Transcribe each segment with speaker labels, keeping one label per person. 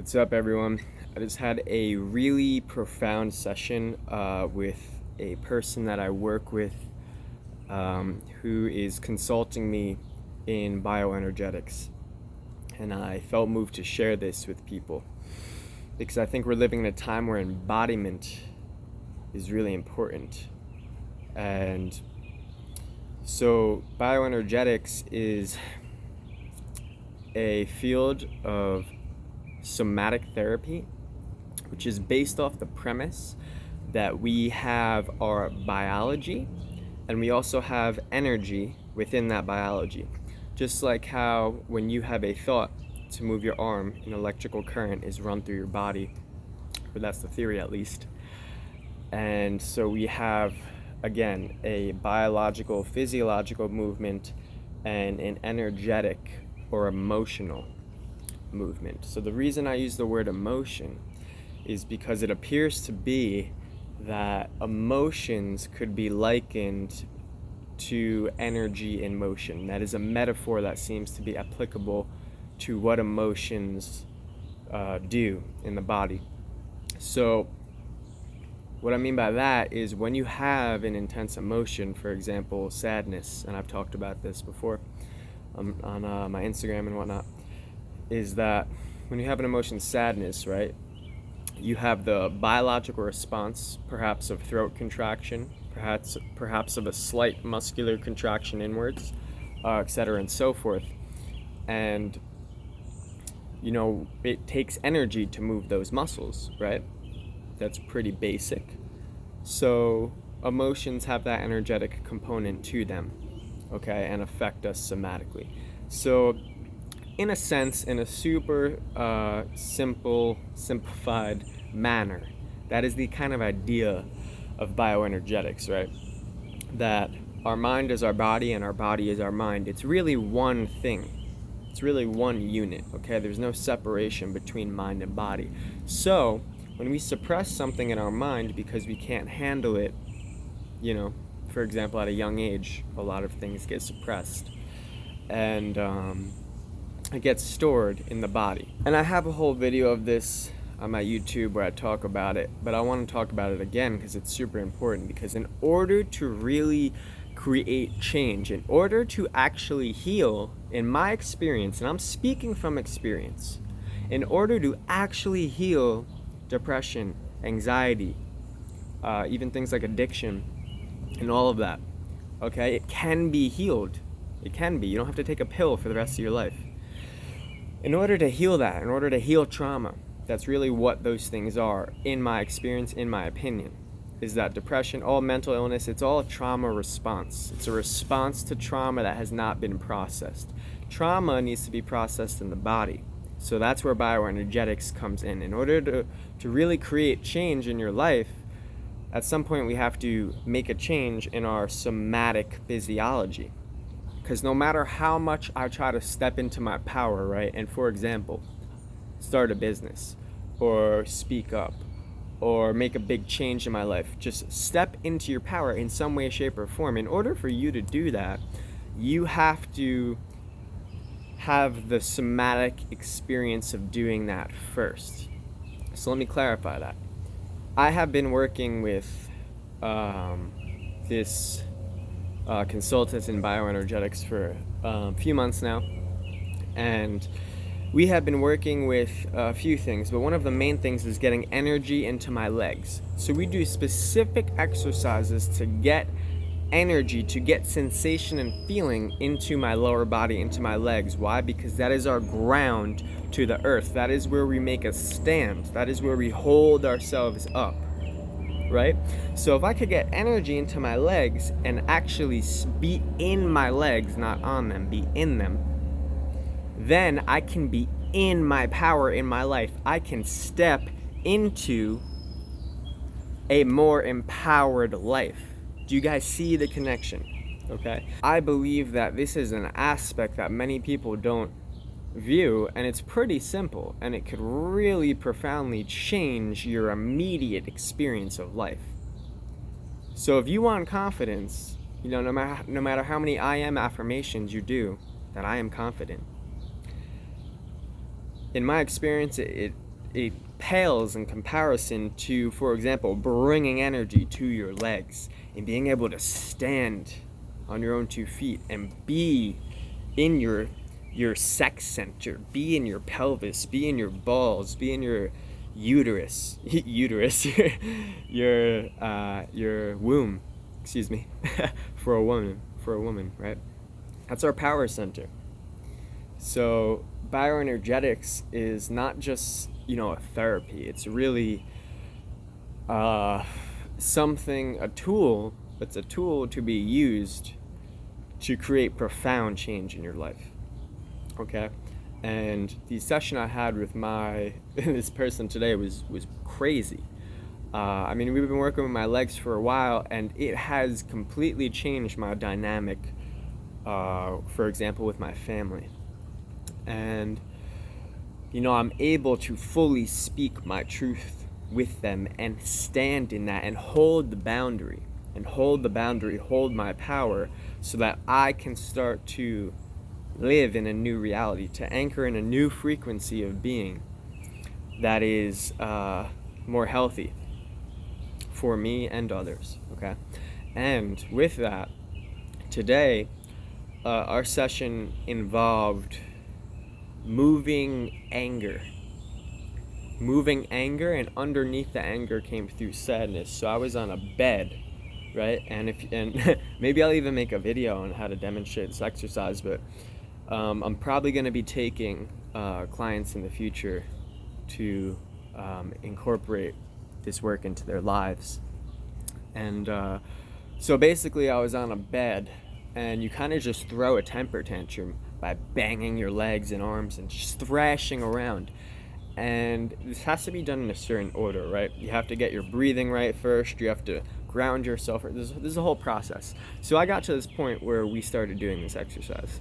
Speaker 1: What's up, everyone? I just had a really profound session with a person that I work with who is consulting me in bioenergetics. And I felt moved to share this with people because I think we're living in a time where embodiment is really important. And so, bioenergetics is a field of somatic therapy, which is based off the premise that we have our biology and we also have energy within that biology. Just like how when you have a thought to move your arm, an electrical current is run through your body, or that's the theory at least. And so we have, again, a biological, physiological movement and an energetic or emotional movement. So the reason I use the word emotion is because it appears to be that emotions could be likened to energy in motion. That is a metaphor that seems to be applicable to what emotions do in the body. So what I mean by that is when you have an intense emotion, for example, sadness, and I've talked about this before on my Instagram and whatnot, is that when you have an emotion, sadness, right, you have the biological response, perhaps of throat contraction, perhaps of a slight muscular contraction inwards, etc., and so forth. And it takes energy to move those muscles, right? That's pretty basic. So emotions have that energetic component to them, okay, and affect us somatically. So in a sense, in a super simplified manner, that is the kind of idea of bioenergetics, right? That our mind is our body and our body is our mind. It's really one thing. It's really one unit, okay? There's no separation between mind and body. So when we suppress something in our mind because we can't handle it, for example, at a young age, a lot of things get suppressed. And it gets stored in the body. And I have a whole video of this on my YouTube where I talk about it, but I want to talk about it again because it's super important. Because in order to really create change, in order to actually heal, in my experience, and I'm speaking from experience, in order to actually heal depression, anxiety, even things like addiction and all of that, okay, it can be healed. It can be. You don't have to take a pill for the rest of your life. In order to heal that, in order to heal trauma, that's really what those things are, in my experience, in my opinion, is that depression, all mental illness, it's all a trauma response. It's a response to trauma that has not been processed. Trauma needs to be processed in the body. So that's where bioenergetics comes in. In order to really create change in your life, at some point we have to make a change in our somatic physiology. Because no matter how much I try to step into my power, right, and for example, start a business or speak up or make a big change in my life, just step into your power in some way, shape, or form. In order for you to do that, you have to have the somatic experience of doing that first. So let me clarify that. I have been working with this consultant in bioenergetics for a few months now, and we have been working with a few things, but one of the main things is getting energy into my legs. So we do specific exercises to get energy, to get sensation and feeling into my lower body, into my legs. Why? Because that is our ground to the earth. That is where we make a stand. That is where we hold ourselves up. Right? So if I could get energy into my legs and actually be in my legs, not on them, be in them, then I can be in my power in my life. I can step into a more empowered life. Do you guys see the connection? Okay? I believe that this is an aspect that many people don't view, and it's pretty simple, and it could really profoundly change your immediate experience of life. So if you want confidence, no matter how many I am affirmations you do, that I am confident, in my experience, it it pales in comparison to, for example, bringing energy to your legs and being able to stand on your own 2 feet and be in your sex center, be in your pelvis, be in your balls, be in your uterus, your womb, excuse me, for a woman, right? That's our power center. So bioenergetics is not just, a therapy. It's really a tool. It's a tool to be used to create profound change in your life. Okay? And the session I had with this person today was crazy. We've been working with my legs for a while, and it has completely changed my dynamic, for example, with my family. And, I'm able to fully speak my truth with them and stand in that and hold the boundary, hold my power, so that I can start to live in a new reality, to anchor in a new frequency of being that is more healthy for me and others, okay? And with that, today, our session involved moving anger, and underneath the anger came through sadness. So I was on a bed, right? And maybe I'll even make a video on how to demonstrate this exercise, but I'm probably going to be taking clients in the future to incorporate this work into their lives. And so basically I was on a bed, and you kind of just throw a temper tantrum by banging your legs and arms and just thrashing around. And this has to be done in a certain order, right? You have to get your breathing right first. You have to ground yourself. This is a whole process. So I got to this point where we started doing this exercise.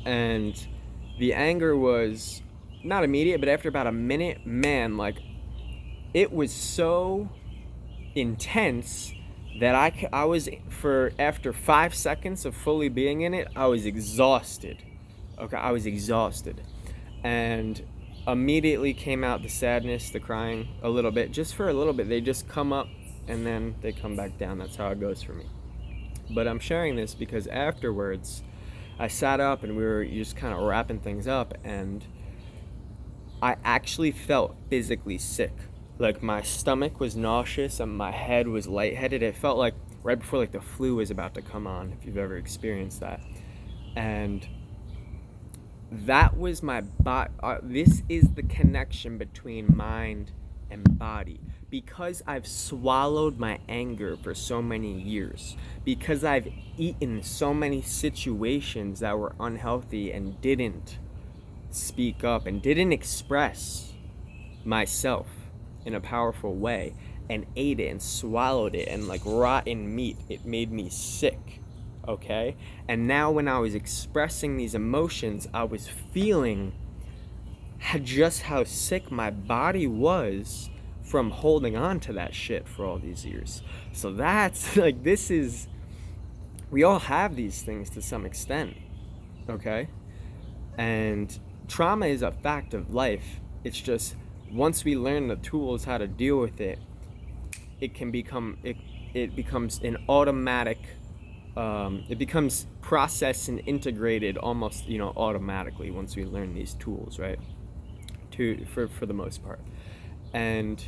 Speaker 1: And the anger was not immediate, but after about a minute, man, like, it was so intense that I was, after 5 seconds of fully being in it, I was exhausted. Okay, I was exhausted. And immediately came out the sadness, the crying, a little bit, just for a little bit. They just come up and then they come back down. That's how it goes for me. But I'm sharing this because afterwards, I sat up and we were just kind of wrapping things up, and I actually felt physically sick. Like, my stomach was nauseous and my head was lightheaded. It felt like right before, like, the flu was about to come on, if you've ever experienced that. And that was my body. This is the connection between mind and body. Because I've swallowed my anger for so many years, because I've eaten so many situations that were unhealthy and didn't speak up and didn't express myself in a powerful way, and ate it and swallowed it, and like rotten meat, it made me sick, okay? And now when I was expressing these emotions, I was feeling just how sick my body was from holding on to that shit for all these years. So that's like, we all have these things to some extent, okay? And trauma is a fact of life. It's just, once we learn the tools how to deal with it, it becomes an automatic, it becomes processed and integrated almost, automatically once we learn these tools, right? For the most part. And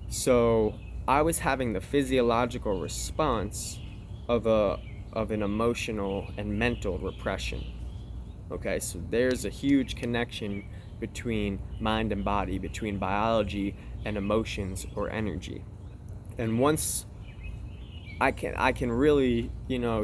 Speaker 1: so I was having the physiological response of an emotional and mental repression. Okay, so there's a huge connection between mind and body, between biology and emotions or energy. And once I can really,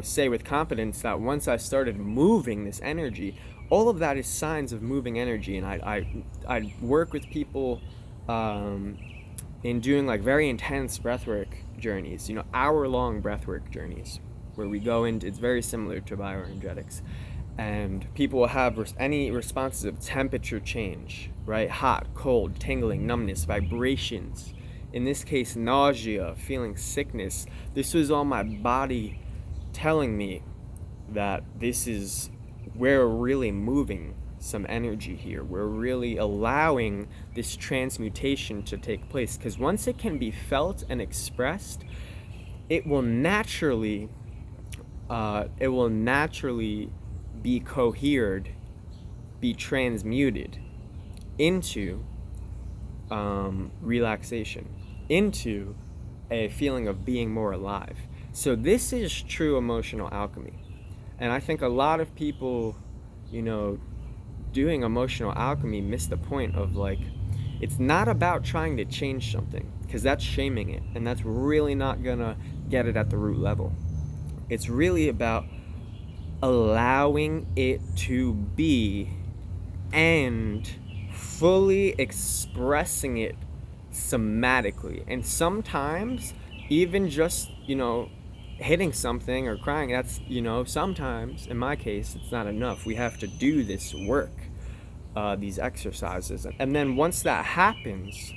Speaker 1: say with confidence that once I started moving this energy, all of that is signs of moving energy. And I work with people in doing like very intense breathwork journeys, hour-long breathwork journeys, where we go into, it's very similar to bioenergetics. And people will have any responses of temperature change, right? Hot, cold, tingling, numbness, vibrations. In this case, nausea, feeling sickness. This was all my body telling me that this is where we're really moving some energy here. We're really allowing this transmutation to take place, because once it can be felt and expressed, it will naturally be cohered, be transmuted into relaxation, into a feeling of being more alive. So this is true emotional alchemy. And I think a lot of people, doing emotional alchemy miss the point of, like, it's not about trying to change something, because that's shaming it, and that's really not gonna get it at the root level. It's really about allowing it to be and fully expressing it somatically. And sometimes even just, hitting something or crying, that's, sometimes, in my case, it's not enough. We have to do this work, these exercises. And then once that happens,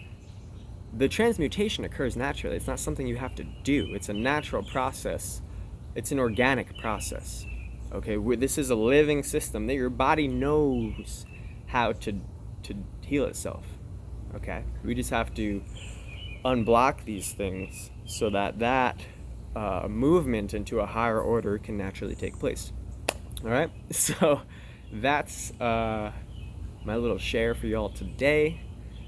Speaker 1: the transmutation occurs naturally. It's not something you have to do. It's a natural process. It's an organic process. Okay, this is a living system that your body knows how to heal itself. Okay, we just have to unblock these things so that movement into a higher order can naturally take place. All right, so that's my little share for y'all today.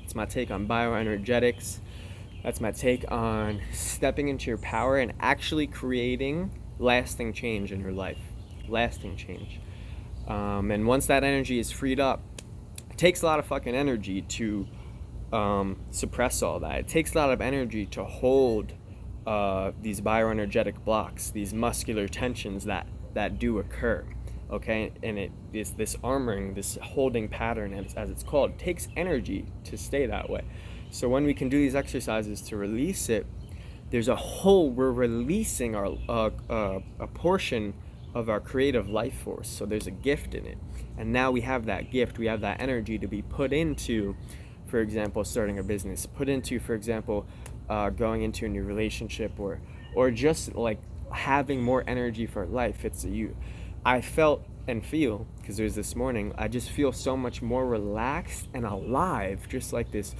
Speaker 1: It's my take on bioenergetics. That's my take on stepping into your power and actually creating lasting change in your life. Lasting change. And once that energy is freed up, it takes a lot of fucking energy to suppress all that. It takes a lot of energy to hold these bioenergetic blocks, these muscular tensions that do occur. Okay, and it is this armoring, this holding pattern, as it's called. It takes energy to stay that way. So when we can do these exercises to release it, we're releasing our a portion of our creative life force. So there's a gift in it, and now we have that gift. We have that energy to be put into, for example, starting a business. Put into, for example, going into a new relationship, or just like having more energy for life. I felt and feel, because there's this morning, I just feel so much more relaxed and alive, just like this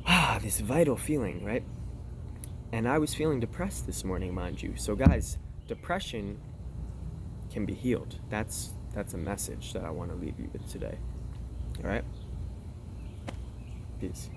Speaker 1: vital feeling, right? And I was feeling depressed this morning, mind you. So guys, depression can be healed. That's a message that I want to leave you with today. All right? Peace.